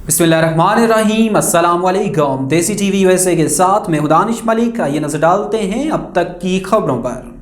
बिस्मिल्लाहिर्रहमानिर्रहीम। अस्सलाम वालेकुम। देसी टीवी यूएसए के साथ मैं दानिश मलिक। आइए नजर डालते हैं अब तक की खबरों पर।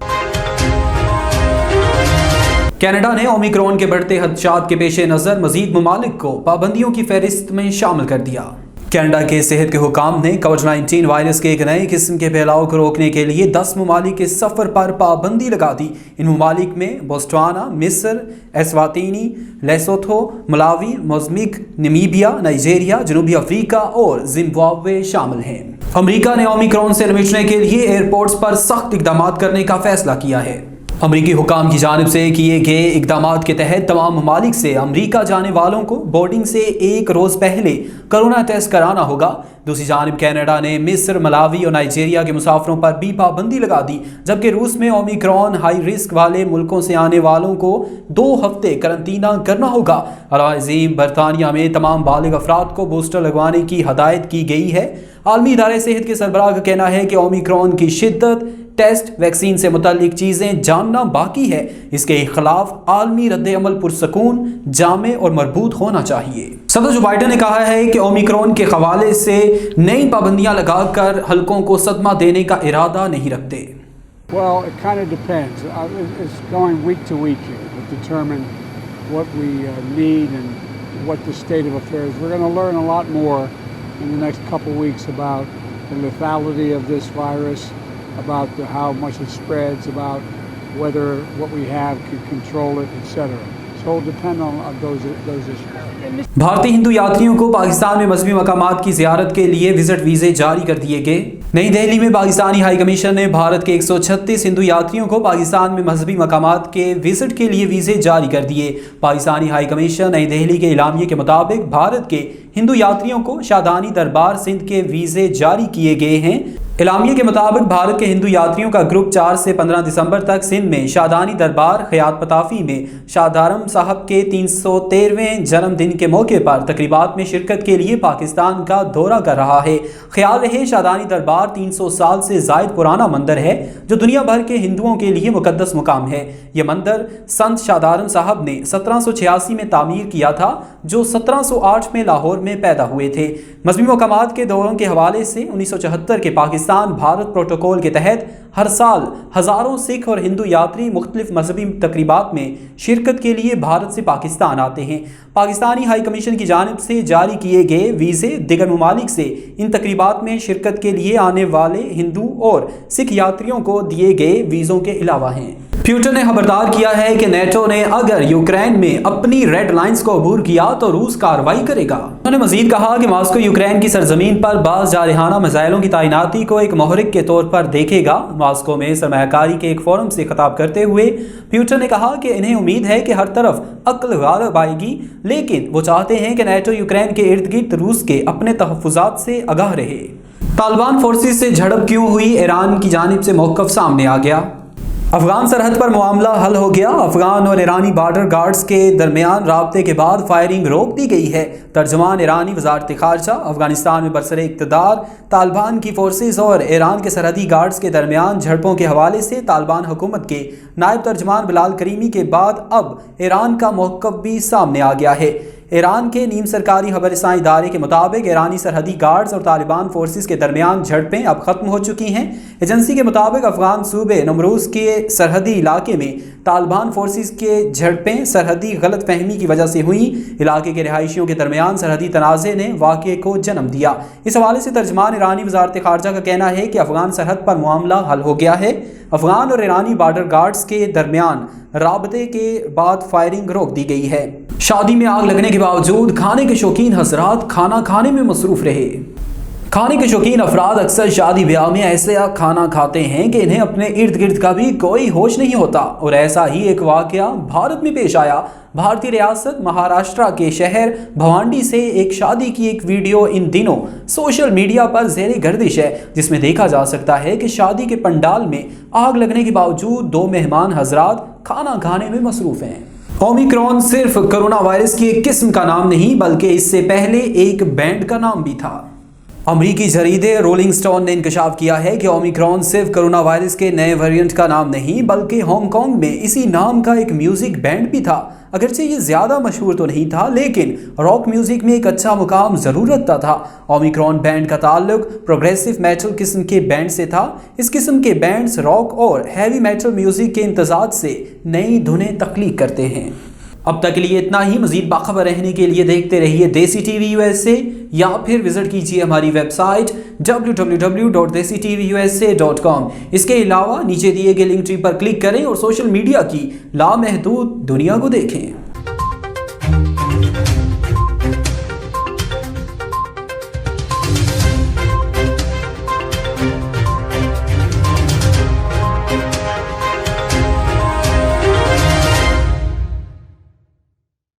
कनाडा ने ओमिक्रॉन के बढ़ते खदशात के पेश नज़र मजीद ममालिक को पाबंदियों की फहरिस्त में शामिल कर दिया। कनाडा के सेहत के हुकाम ने कोविड-19 वायरस के एक नए किस्म के फैलाव को रोकने के लिए 10 ममालिक के सफ़र पर पाबंदी लगा दी। इन ममालिक में बोस्टवाना, मिस्र, Eswatini, Lesotho, Malawi, Mozambique, Namibia, Nigeria, जनूबी अफ्रीका और जिम्बाब्वे शामिल हैं। अमेरिका ने ओमिक्रॉन से निपटने के लिए एयरपोर्ट्स पर सख्त इक़दाम करने का फैसला किया है। अमरीकी हुकाम की जानिब से किए गए इक़दाम के तहत तमाम ममालिक से अमरीका जाने वालों को बोर्डिंग से एक रोज़ पहले कोरोना टेस्ट कराना होगा। दूसरी जानिब कनाडा ने मिस्र, मलावी और नाइजीरिया के मुसाफिरों पर भी पाबंदी लगा दी, जबकि रूस में ओमिक्रॉन हाई रिस्क वाले मुल्कों से आने वालों को 2 हफ्ते करंतना करना होगा। अज़ीम बरतानिया में तमाम बालिग अफराद को बूस्टर लगवाने की हदायत की गई है। आलमी इदारे सेहत के सरबराह का कहना है कि ओमिक्रॉन की शिद्दत, टेस्ट, वैक्सीन से मुतालिक चीज़ें जानना बाकी है। इसके खिलाफ आलमी रद्द-ए-अमल पुरसकून, जामे और मरबूत होना चाहिए। सदर जो बाइडन ने कहा है कि ओमिक्रॉन के हवाले से नई पाबंदियां लगाकर हल्कों को सदमा देने का इरादा नहीं रखते। Well, it kind of depends. It's going week to week here to determine what we need and what the state of affairs. We're going to learn a lot more in the next couple weeks about the lethality of this virus, about how much it spreads, about whether what we have can control it, etc. So it'll depend on those issues. भारतीय हिंदू यात्रियों को पाकिस्तान में मजहबी मकामात की ज़ियारत के लिए visit वीज़े जारी कर दिए गए। नई दिल्ली में पाकिस्तानी हाई कमीशन ने भारत के 136 हिंदू यात्रियों को पाकिस्तान में मजहबी मकामात के विजिट के लिए वीज़े जारी कर दिए। पाकिस्तानी हाई कमीशन नई दिल्ली के इलामिये के मुताबिक भारत के हिंदू यात्रियों को शादानी दरबार सिंध के वीज़े जारी किए गए हैं। इलामिये के मुताबिक भारत के हिंदू यात्रियों का ग्रुप 4 से 15 दिसंबर तक सिंध में शादानी दरबार खयात पताफी में शादारम साहब के 313वें जन्मदिन के मौके पर तकरीबात में शिरकत के लिए पाकिस्तान का दौरा कर रहा है। ख्याल रहे शादानी दरबार 300 साल से ज़ायद पुराना मंदिर है जो दुनिया भर के हिंदुओं के लिए मुकद्दस मुकाम है। यह मंदिर संत शादारम साहब ने 1786 में तामीर किया था, जो 1708 में लाहौर में पैदा हुए थे। मजहबी मकामात के दौरों के हवाले से 1974 के पाकिस्तान भारत प्रोटोकॉल के तहत हर साल हज़ारों सिख और हिंदू यात्री मुख्तलिफ मजहबी तकरीबात में शिरकत के लिए भारत से पाकिस्तान आते हैं। पाकिस्तानी हाई कमीशन की जानिब से जारी किए गए वीज़े दिगर ममालिक से इन तकरीबात में शिरकत के लिए आने वाले हिंदू और सिख यात्रियों को दिए गए वीज़ों के अलावा हैं। प्यूटन ने खबरदार किया है कि नेटो ने अगर यूक्रेन में अपनी रेड लाइंस को अबूर किया तो रूस कार्रवाई करेगा। उन्होंने मजीद कहा कि मॉस्को यूक्रेन की सरजमीन पर बाज़ जारहाना मिसाइलों की तैनाती को एक महरिक के तौर पर देखेगा। मॉस्को में सरमायाकारी के एक फोरम से खिताब करते हुए प्यूटन ने कहा कि इन्हें उम्मीद है कि हर तरफ अक्ल गालिब आएगी, लेकिन वो चाहते हैं कि नेटो यूक्रेन के इर्द गिर्द रूस के अपने तहफ़्फ़ुज़ात से आगाह रहे। तालिबान फोर्सेस से झड़प क्यों हुई, ईरान की जानिब से मौक़िफ़ सामने आ गया। अफगान सरहद पर मामला हल हो गया। अफगान और ईरानी बॉर्डर गार्ड्स के दरमियान राब्ते के बाद फायरिंग रोक दी गई है। तर्जमान ईरानी वज़ारत ख़ारजा अफगानिस्तान में बरसरे इक़्तिदार तालिबान की फोर्सेस और ईरान के सरहदी गार्ड्स के दरमियान झड़पों के हवाले से तालिबान हुकूमत के नायब तर्जमान बिलाल करीमी के बाद अब ईरान का मौक़िफ़ भी सामने आ गया है। ईरान के नीम सरकारी खबरसां इदारे के मुताबिक ईरानी सरहदी गार्ड्स और तालिबान फोर्सेस के दरमियान झड़पें अब ख़त्म हो चुकी हैं। एजेंसी के मुताबिक अफगान सूबे नमरूज़ के सरहदी इलाके में तालिबान फोर्सेस के झड़पें सरहदी गलत फहमी की वजह से हुई। इलाके के रिहायशियों के दरमियान सरहदी तनाज़े ने वाक़े को जन्म दिया। इस हवाले से तर्जमान ईरानी वज़ारत ख़ारजा का कहना है कि अफगान सरहद पर मामला हल हो गया है। अफगान और ईरानी बॉर्डर गार्ड्स के दरमियान राबते के बाद फायरिंग रोक दी गई है। शादी में आग लगने के बावजूद खाने के शौकीन हज़रात खाना खाने में मसरूफ़ रहे। खाने के शौकीन अफराद अक्सर शादी ब्याह में ऐसे खाना खाते हैं कि इन्हें अपने इर्द गिर्द का भी कोई होश नहीं होता। और ऐसा ही एक वाक़या भारत में पेश आया। भारतीय रियासत महाराष्ट्र के शहर भवांडी से एक शादी की एक वीडियो इन दिनों सोशल मीडिया पर ज़ेरे गर्दिश है, जिसमें देखा जा सकता है कि शादी के पंडाल में आग लगने के बावजूद 2 मेहमान हज़रात खाना खाने में मसरूफ़ हैं। ओमिक्रॉन सिर्फ कोरोना वायरस की एक किस्म का नाम नहीं, बल्कि इससे पहले एक बैंड का नाम भी था। अमरीकी जरीदे रोलिंग स्टोन ने इंकशाफ किया है कि ओमिक्रॉन सिर्फ कोरोना वायरस के नए वेरिएंट का नाम नहीं बल्कि हांगकांग में इसी नाम का एक म्यूजिक बैंड भी था। अगरचे ये ज़्यादा मशहूर तो नहीं था, लेकिन रॉक म्यूजिक में एक अच्छा मुकाम ज़रूर रखता था। ओमिक्रॉन बैंड का ताल्लुक प्रोग्रेसिव मेटल किस्म के बैंड से था। इस किस्म के बैंड्स रॉक और हैवी मेटल म्यूजिक के इम्तजाज से नई धुनें तख्लीक करते हैं। अब तक के लिए इतना ही। मज़ीद बाखबर रहने के लिए देखते रहिए देसी टीवी USA या फिर विजिट कीजिए हमारी वेबसाइट www.desitvusa.com। इसके अलावा नीचे दिए गए लिंक ट्री पर क्लिक करें और सोशल मीडिया की लामहदूद दुनिया को देखें।